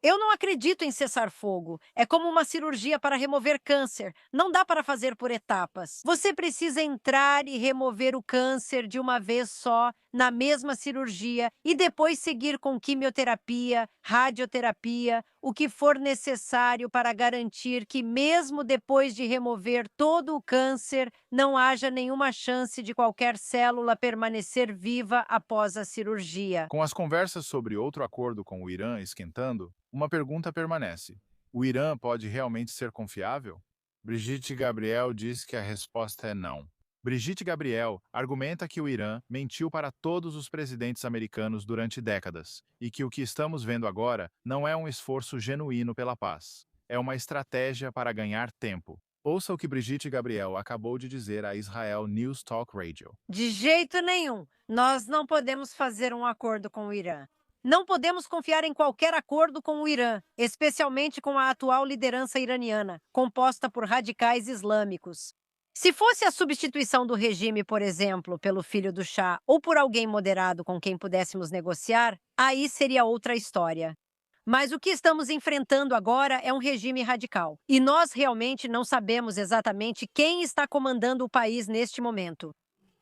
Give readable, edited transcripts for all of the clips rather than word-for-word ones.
Eu não acredito em cessar-fogo. É como uma cirurgia para remover câncer. Não dá para fazer por etapas. Você precisa entrar e remover o câncer de uma vez só, na mesma cirurgia, e depois seguir com quimioterapia, radioterapia, o que for necessário para garantir que, mesmo depois de remover todo o câncer, não haja nenhuma chance de qualquer célula permanecer viva após a cirurgia. Com as conversas sobre outro acordo com o Irã esquentando, uma pergunta permanece: o Irã pode realmente ser confiável? Brigitte Gabriel diz que a resposta é não. Brigitte Gabriel argumenta que o Irã mentiu para todos os presidentes americanos durante décadas e que o que estamos vendo agora não é um esforço genuíno pela paz. É uma estratégia para ganhar tempo. Ouça o que Brigitte Gabriel acabou de dizer à Israel News Talk Radio. De jeito nenhum. Nós não podemos fazer um acordo com o Irã. Não podemos confiar em qualquer acordo com o Irã, especialmente com a atual liderança iraniana, composta por radicais islâmicos. Se fosse a substituição do regime, por exemplo, pelo filho do Shah ou por alguém moderado com quem pudéssemos negociar, aí seria outra história. Mas o que estamos enfrentando agora é um regime radical. E nós realmente não sabemos exatamente quem está comandando o país neste momento.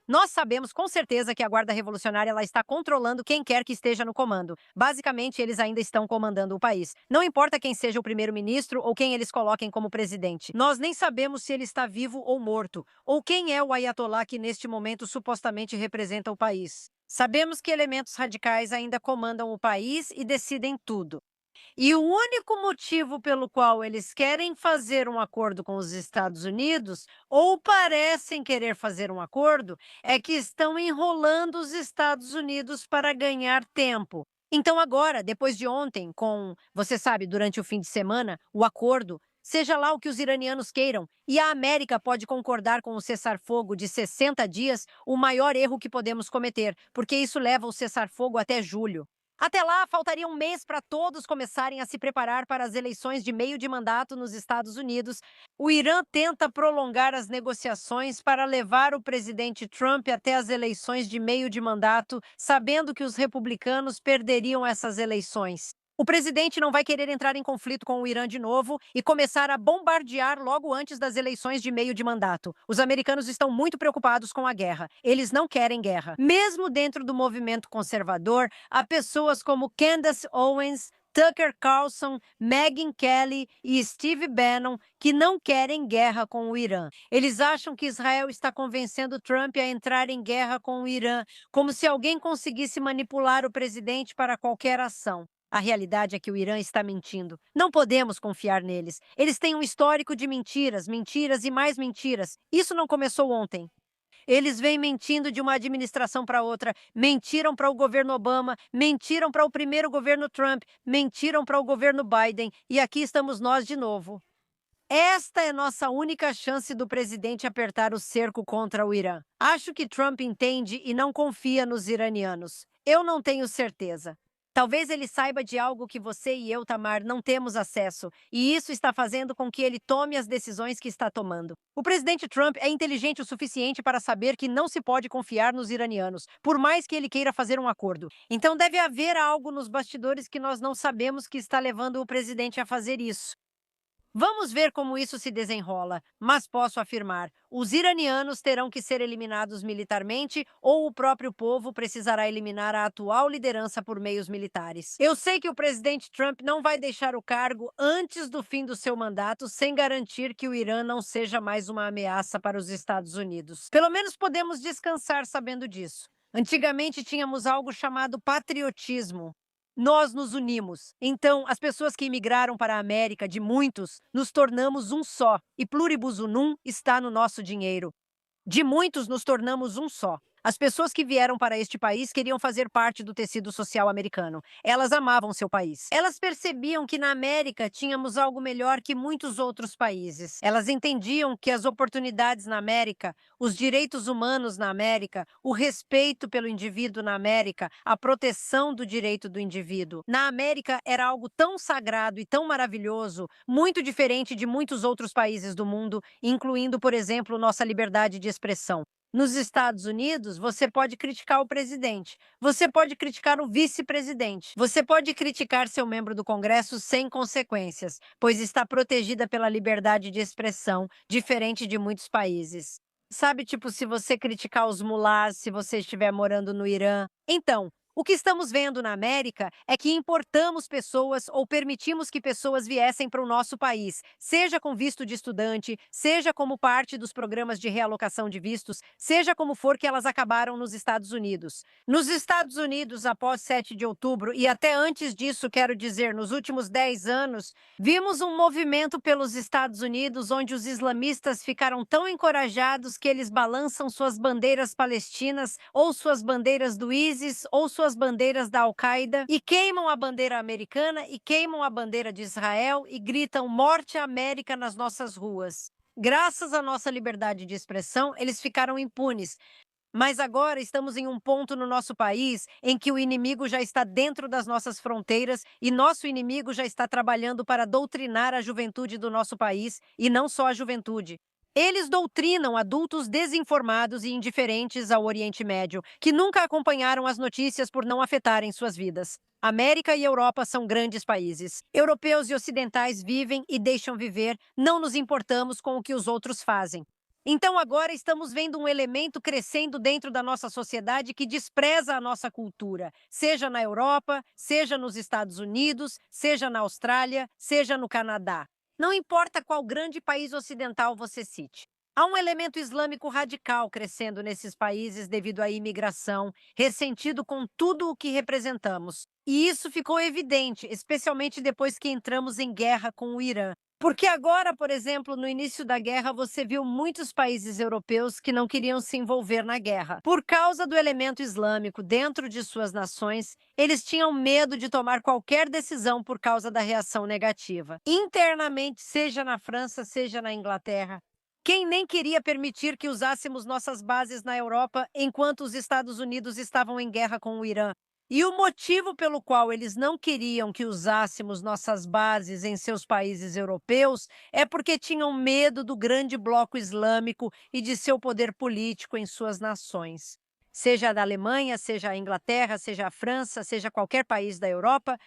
Nós sabemos com certeza que a Guarda Revolucionária ela está controlando quem quer que esteja no comando. Basicamente, eles ainda estão comandando o país. Não importa quem seja o primeiro-ministro ou quem eles coloquem como presidente. Nós nem sabemos se ele está vivo ou morto, ou quem é o ayatolá que neste momento supostamente representa o país. Sabemos que elementos radicais ainda comandam o país e decidem tudo. E o único motivo pelo qual eles querem fazer um acordo com os Estados Unidos, ou parecem querer fazer um acordo, é que estão enrolando os Estados Unidos para ganhar tempo. Então, agora, depois de ontem, você sabe, durante o fim de semana, o acordo, seja lá o que os iranianos queiram, e a América pode concordar com o cessar-fogo de 60 dias, o maior erro que podemos cometer, porque isso leva o cessar-fogo até julho. Até lá, faltaria um mês para todos começarem a se preparar para as eleições de meio de mandato nos Estados Unidos. O Irã tenta prolongar as negociações para levar o presidente Trump até as eleições de meio de mandato, sabendo que os republicanos perderiam essas eleições. O presidente não vai querer entrar em conflito com o Irã de novo e começar a bombardear logo antes das eleições de meio de mandato. Os americanos estão muito preocupados com a guerra. Eles não querem guerra. Mesmo dentro do movimento conservador, há pessoas como Candace Owens, Tucker Carlson, Megyn Kelly e Steve Bannon que não querem guerra com o Irã. Eles acham que Israel está convencendo Trump a entrar em guerra com o Irã, como se alguém conseguisse manipular o presidente para qualquer ação. A realidade é que o Irã está mentindo. Não podemos confiar neles. Eles têm um histórico de mentiras, mentiras e mais mentiras. Isso não começou ontem. Eles vêm mentindo de uma administração para outra. Mentiram para o governo Obama, mentiram para o primeiro governo Trump, mentiram para o governo Biden. E aqui estamos nós de novo. Esta é nossa única chance do presidente apertar o cerco contra o Irã. Acho que Trump entende e não confia nos iranianos. Eu não tenho certeza. Talvez ele saiba de algo que você e eu, Tamar, não temos acesso, e isso está fazendo com que ele tome as decisões que está tomando. O presidente Trump é inteligente o suficiente para saber que não se pode confiar nos iranianos, por mais que ele queira fazer um acordo. Então deve haver algo nos bastidores que nós não sabemos que está levando o presidente a fazer isso. Vamos ver como isso se desenrola, mas posso afirmar: os iranianos terão que ser eliminados militarmente ou o próprio povo precisará eliminar a atual liderança por meios militares. Eu sei que o presidente Trump não vai deixar o cargo antes do fim do seu mandato sem garantir que o Irã não seja mais uma ameaça para os Estados Unidos. Pelo menos podemos descansar sabendo disso. Antigamente tínhamos algo chamado patriotismo. Nós nos unimos. Então, as pessoas que imigraram para a América, de muitos, nos tornamos um só. E pluribus unum está no nosso dinheiro. De muitos nos tornamos um só. As pessoas que vieram para este país queriam fazer parte do tecido social americano. Elas amavam seu país. Elas percebiam que na América tínhamos algo melhor que muitos outros países. Elas entendiam que as oportunidades na América, os direitos humanos na América, o respeito pelo indivíduo na América, a proteção do direito do indivíduo. Na América era algo tão sagrado e tão maravilhoso, muito diferente de muitos outros países do mundo, incluindo, por exemplo, nossa liberdade de expressão. Nos Estados Unidos, você pode criticar o presidente, você pode criticar o vice-presidente, você pode criticar seu membro do Congresso sem consequências, pois está protegida pela liberdade de expressão, diferente de muitos países. Sabe, tipo, se você criticar os mulás, se você estiver morando no Irã. Então, o que estamos vendo na América é que importamos pessoas ou permitimos que pessoas viessem para o nosso país, seja com visto de estudante, seja como parte dos programas de realocação de vistos, seja como for que elas acabaram nos Estados Unidos. Nos Estados Unidos, após 7 de outubro, e até antes disso, quero dizer, nos últimos 10 anos, vimos um movimento pelos Estados Unidos onde os islamistas ficaram tão encorajados que eles balançam suas bandeiras palestinas, ou suas bandeiras do ISIS, ou suas bandeiras da Al-Qaeda, e queimam a bandeira americana e queimam a bandeira de Israel e gritam Morte à América nas nossas ruas. Graças à nossa liberdade de expressão, eles ficaram impunes. Mas agora estamos em um ponto no nosso país em que o inimigo já está dentro das nossas fronteiras e nosso inimigo já está trabalhando para doutrinar a juventude do nosso país, e não só a juventude. Eles doutrinam adultos desinformados e indiferentes ao Oriente Médio, que nunca acompanharam as notícias por não afetarem suas vidas. América e Europa são grandes países. Europeus e ocidentais vivem e deixam viver, não nos importamos com o que os outros fazem. Então agora estamos vendo um elemento crescendo dentro da nossa sociedade que despreza a nossa cultura, seja na Europa, seja nos Estados Unidos, seja na Austrália, seja no Canadá. Não importa qual grande país ocidental você cite. Há um elemento islâmico radical crescendo nesses países devido à imigração, ressentido com tudo o que representamos. E isso ficou evidente, especialmente depois que entramos em guerra com o Irã. Porque agora, por exemplo, no início da guerra, você viu muitos países europeus que não queriam se envolver na guerra. Por causa do elemento islâmico dentro de suas nações, eles tinham medo de tomar qualquer decisão por causa da reação negativa. Internamente, seja na França, seja na Inglaterra, quem nem queria permitir que usássemos nossas bases na Europa enquanto os Estados Unidos estavam em guerra com o Irã? E o motivo pelo qual eles não queriam que usássemos nossas bases em seus países europeus é porque tinham medo do grande bloco islâmico e de seu poder político em suas nações. Seja da Alemanha, seja a Inglaterra, seja a França, seja qualquer país da Europa,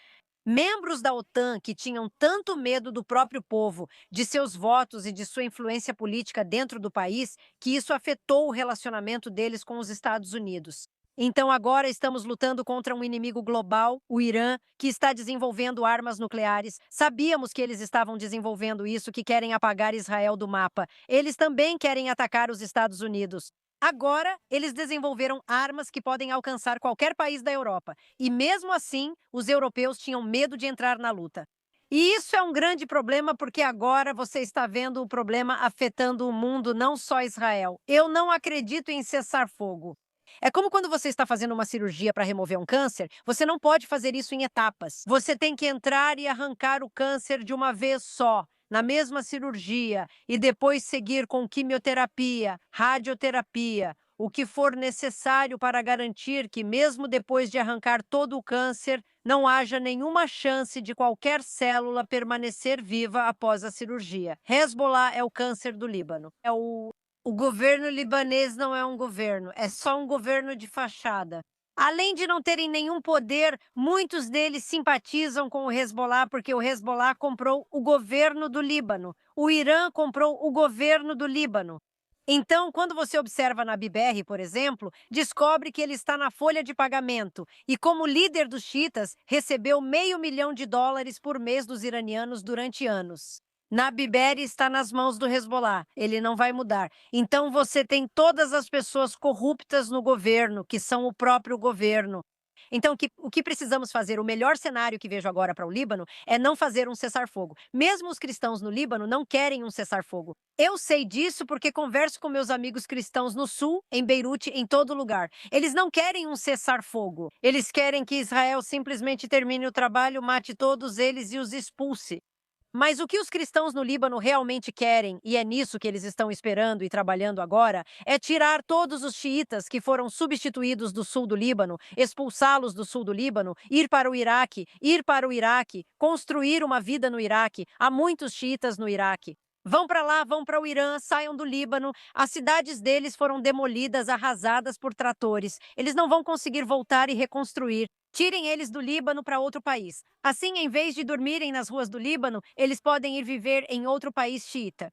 membros da OTAN que tinham tanto medo do próprio povo, de seus votos e de sua influência política dentro do país, que isso afetou o relacionamento deles com os Estados Unidos. Então agora estamos lutando contra um inimigo global, o Irã, que está desenvolvendo armas nucleares. Sabíamos que eles estavam desenvolvendo isso, que querem apagar Israel do mapa. Eles também querem atacar os Estados Unidos. Agora, eles desenvolveram armas que podem alcançar qualquer país da Europa. E mesmo assim, os europeus tinham medo de entrar na luta. E isso é um grande problema porque agora você está vendo o problema afetando o mundo, não só Israel. Eu não acredito em cessar fogo. É como quando você está fazendo uma cirurgia para remover um câncer, você não pode fazer isso em etapas. Você tem que entrar e arrancar o câncer de uma vez só, na mesma cirurgia, e depois seguir com quimioterapia, radioterapia, o que for necessário para garantir que, mesmo depois de arrancar todo o câncer, não haja nenhuma chance de qualquer célula permanecer viva após a cirurgia. Hezbollah é o câncer do Líbano. O governo libanês não é um governo, é só um governo de fachada. Além de não terem nenhum poder, muitos deles simpatizam com o Hezbollah porque o Hezbollah comprou o governo do Líbano. O Irã comprou o governo do Líbano. Então, quando você observa na BBR, por exemplo, descobre que ele está na folha de pagamento e, como líder dos xiitas, recebeu $500 mil por mês dos iranianos durante anos. Nabiberi está nas mãos do Hezbollah, ele não vai mudar. Então você tem todas as pessoas corruptas no governo, que são o próprio governo. Então, o que precisamos fazer, o melhor cenário que vejo agora para o Líbano, é não fazer um cessar-fogo. Mesmo os cristãos no Líbano não querem um cessar-fogo. Eu sei disso porque converso com meus amigos cristãos no sul, em Beirute, em todo lugar. Eles não querem um cessar-fogo. Eles querem que Israel simplesmente termine o trabalho, mate todos eles e os expulse. Mas o que os cristãos no Líbano realmente querem, e é nisso que eles estão esperando e trabalhando agora, é tirar todos os xiitas que foram substituídos do sul do Líbano, expulsá-los do sul do Líbano, ir para o Iraque, construir uma vida no Iraque. Há muitos xiitas no Iraque. Vão para lá, vão para o Irã, saiam do Líbano. As cidades deles foram demolidas, arrasadas por tratores. Eles não vão conseguir voltar e reconstruir. Tirem eles do Líbano para outro país. Assim, em vez de dormirem nas ruas do Líbano, eles podem ir viver em outro país xiita.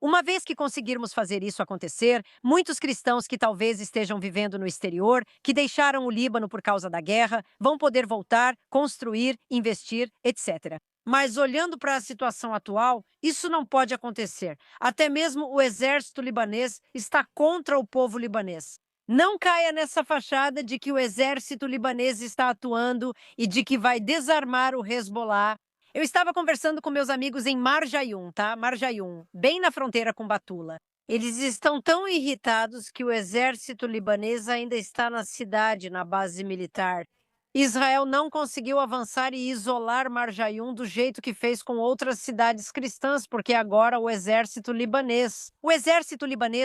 Uma vez que conseguirmos fazer isso acontecer, muitos cristãos que talvez estejam vivendo no exterior, que deixaram o Líbano por causa da guerra, vão poder voltar, construir, investir, etc. Mas olhando para a situação atual, isso não pode acontecer. Até mesmo o exército libanês está contra o povo libanês. Não caia nessa fachada de que o exército libanês está atuando e de que vai desarmar o Hezbollah. Eu estava conversando com meus amigos em Marjayum, tá? Marjayum, bem na fronteira com Batula. Eles estão tão irritados que o exército libanês ainda está na cidade, na base militar. Israel não conseguiu avançar e isolar Marjayum do jeito que fez com outras cidades cristãs, porque agora o exército libanês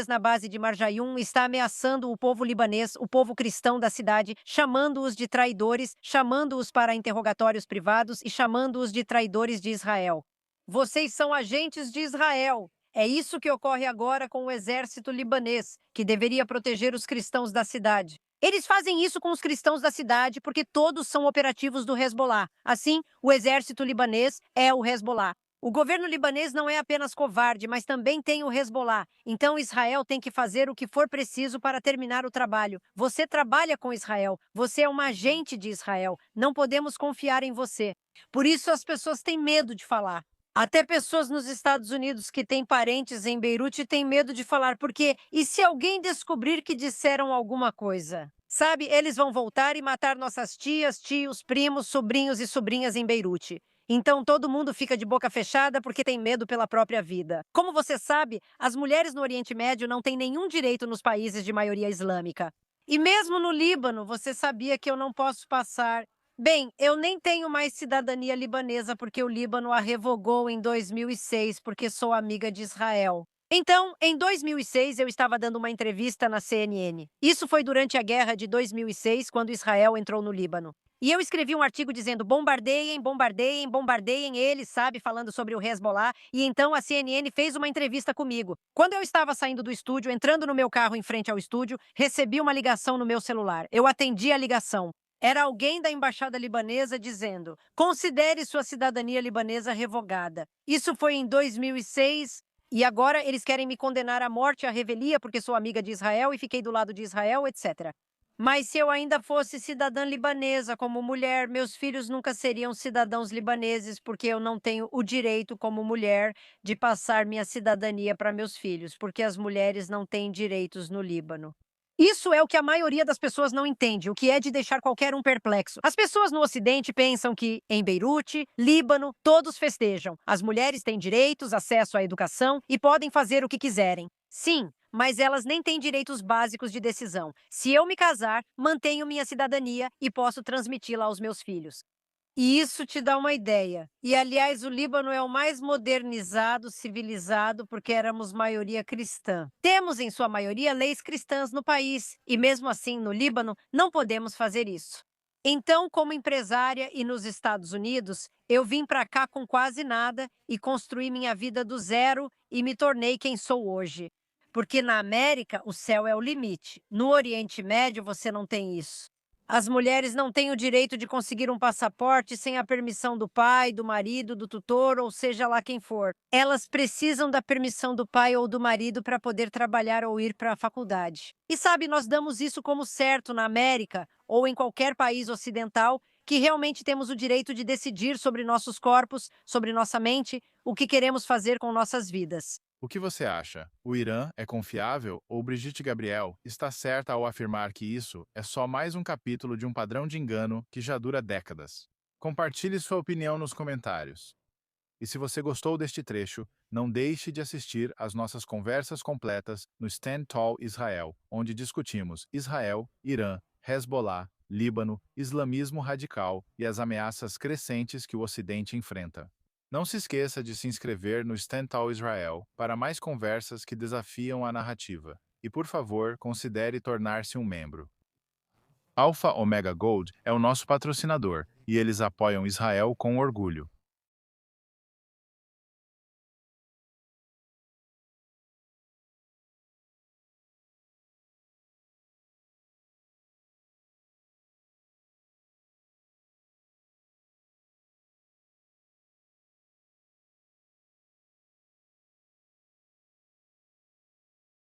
na base de Marjayum está ameaçando o povo libanês, o povo cristão da cidade, chamando-os de traidores, chamando-os para interrogatórios privados e chamando-os de traidores de Israel. Vocês são agentes de Israel. É isso que ocorre agora com o exército libanês, que deveria proteger os cristãos da cidade. Eles fazem isso com os cristãos da cidade porque todos são operativos do Hezbollah. Assim, o exército libanês é o Hezbollah. O governo libanês não é apenas covarde, mas também tem o Hezbollah. Então Israel tem que fazer o que for preciso para terminar o trabalho. Você trabalha com Israel, você é uma agente de Israel. Não podemos confiar em você. Por isso as pessoas têm medo de falar. Até pessoas nos Estados Unidos que têm parentes em Beirute têm medo de falar, porque e se alguém descobrir que disseram alguma coisa? Sabe, eles vão voltar e matar nossas tias, tios, primos, sobrinhos e sobrinhas em Beirute. Então todo mundo fica de boca fechada porque tem medo pela própria vida. Como você sabe, as mulheres no Oriente Médio não têm nenhum direito nos países de maioria islâmica. E mesmo no Líbano, você sabia que eu não posso passar. Bem, eu nem tenho mais cidadania libanesa porque o Líbano a revogou em 2006 porque sou amiga de Israel. Então, em 2006, eu estava dando uma entrevista na CNN. Isso foi durante a guerra de 2006, quando Israel entrou no Líbano. E eu escrevi um artigo dizendo bombardeiem, bombardeiem, bombardeiem eles, sabe, falando sobre o Hezbollah. E então a CNN fez uma entrevista comigo. Quando eu estava saindo do estúdio, entrando no meu carro em frente ao estúdio, recebi uma ligação no meu celular. Eu atendi a ligação. Era alguém da embaixada libanesa dizendo: considere sua cidadania libanesa revogada. Isso foi em 2006 e agora eles querem me condenar à morte à revelia porque sou amiga de Israel e fiquei do lado de Israel, etc. Mas se eu ainda fosse cidadã libanesa como mulher, meus filhos nunca seriam cidadãos libaneses porque eu não tenho o direito como mulher de passar minha cidadania para meus filhos, porque as mulheres não têm direitos no Líbano. Isso é o que a maioria das pessoas não entende, o que é de deixar qualquer um perplexo. As pessoas no Ocidente pensam que, em Beirute, Líbano, todos festejam. As mulheres têm direitos, acesso à educação e podem fazer o que quiserem. Sim, mas elas nem têm direitos básicos de decisão. Se eu me casar, mantenho minha cidadania e posso transmiti-la aos meus filhos. E isso te dá uma ideia. E, aliás, o Líbano é o mais modernizado, civilizado, porque éramos maioria cristã. Temos, em sua maioria, leis cristãs no país, e mesmo assim, no Líbano, não podemos fazer isso. Então, como empresária e nos Estados Unidos, eu vim para cá com quase nada e construí minha vida do zero e me tornei quem sou hoje. Porque na América, o céu é o limite. No Oriente Médio, você não tem isso. As mulheres não têm o direito de conseguir um passaporte sem a permissão do pai, do marido, do tutor, ou seja lá quem for. Elas precisam da permissão do pai ou do marido para poder trabalhar ou ir para a faculdade. E sabe, nós damos isso como certo na América ou em qualquer país ocidental que realmente temos o direito de decidir sobre nossos corpos, sobre nossa mente, o que queremos fazer com nossas vidas. O que você acha? O Irã é confiável ou Brigitte Gabriel está certa ao afirmar que isso é só mais um capítulo de um padrão de engano que já dura décadas? Compartilhe sua opinião nos comentários. E se você gostou deste trecho, não deixe de assistir às nossas conversas completas no Stand Tall Israel, onde discutimos Israel, Irã, Hezbollah, Líbano, islamismo radical e as ameaças crescentes que o Ocidente enfrenta. Não se esqueça de se inscrever no Stand Tall Israel para mais conversas que desafiam a narrativa. E, por favor, considere tornar-se um membro. Alpha Omega Gold é o nosso patrocinador e eles apoiam Israel com orgulho.